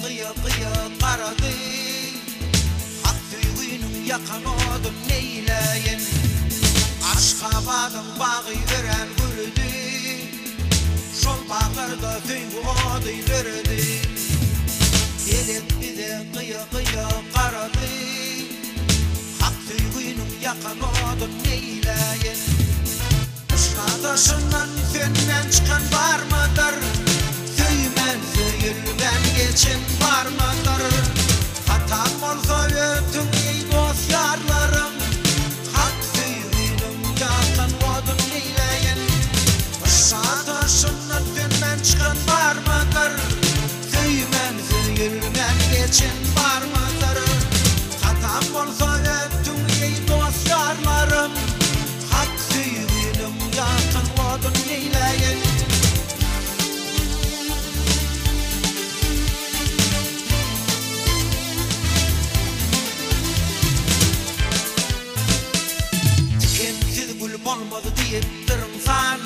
kıyı karadı. Hak tüyünün yakan odun neyleyin. Aşk havadan bağı ören gürüdü. Şol bağırda tüyü odu dürüdü. Delik bize kıyı karadı. Hak tüyünün yakan odun neyleyin. Kuşkadaşından fenden çıkan var mıdır? Tüymen tüyülmen geçin var mıdır? Hatam olsa ötün ey dost yarlarım. Hak tüyünün yakan odun neyleyin. Kuşkadaşından fenden çıkan var mıdır? Tüymen tüyülmen geçin var mıdır? Hatam olsa ötün ey dost yarlarım. Hak tüyünün yakan odun neyleyin. Dikensiz gül olmadı deyip durumsan,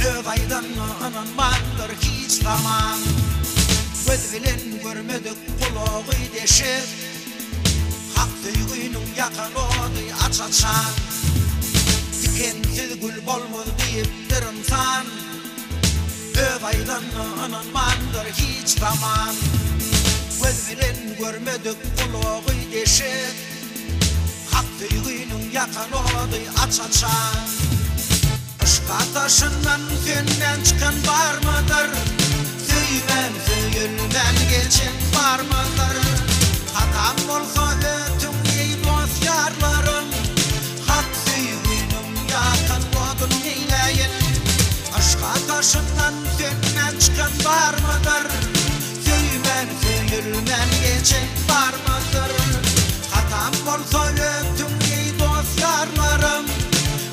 Övaydan ananmandır hiç zaman. Göz bilen görmedik kulağı deşip, hak tüyünün yakan odu açaçan. Dikensiz gül olmadı deyip durumsan, Övaydan ananmandır hiç zaman. Göz bilen görmedik kulağı deşip, hak tüyünün yakan odu açaçan. Kuşkadaşından fenden çıkan var mıdır? Tüymen tüyülmen geçin var mıdır? Hatam olsa ötün ey dost yarlarım. Hak tüyünün yakan odun neyleyin. Kuşkadaşından fenden çıkan var mıdır? Tüymen tüyülmen geçin var mıdır? Hatam olsa ötün ey dost yarlarım.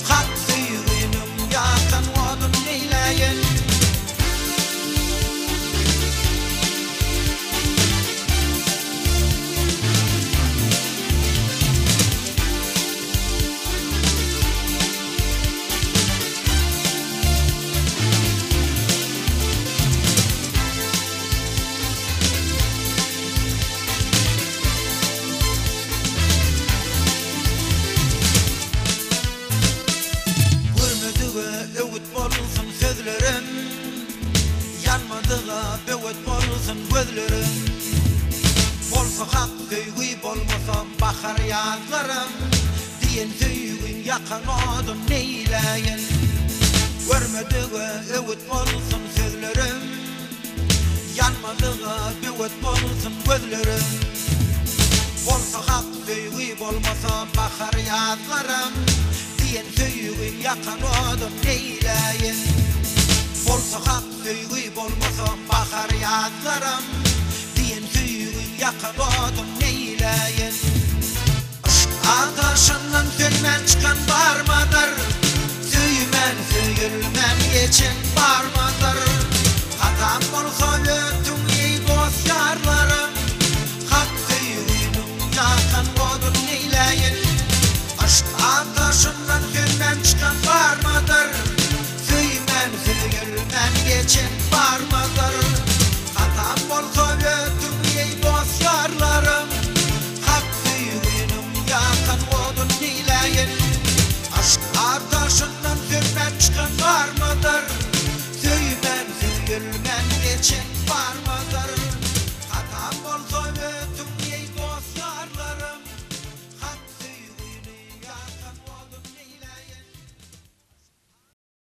Hak tüyünün yakan odun neyleyin. Öğüt olsun sözlerim, yanmadığa öğüt olsun gözlerim. Olsa hak tüyü olmasa bakar yazlarım. Diyen tüyün yakan odun neyleyin. Görmediğe öğüt olsun sözlerim, yanmadığa öğüt olsun gözlerim. Olsa hak tüyü olmasa bakar yazlarım. Diyen tüyün yakan odun neyleyin. Olsa hak tüyü olmasa bakar yazlarım. Diyen tüyün yakan odun neyleyin. Aşk ateşinden fenden çıkan var mıdır? Tüymen tüyülmen geçin var mıdır? Hatam olsa ötün ey dost yarlarım. Hak tüyünün yakan odun neyleyin. Aşk ateşinden fenden çıkan var mıdır? Tüymen tüyülmen geçin var mıdır? Hatam olsa ötün ey dost yarlarım. Hak tüyünün yakan odun neyleyin. Aşk ateşinden fenden çıkan var mıdır? Tüymen tüyülmen geçin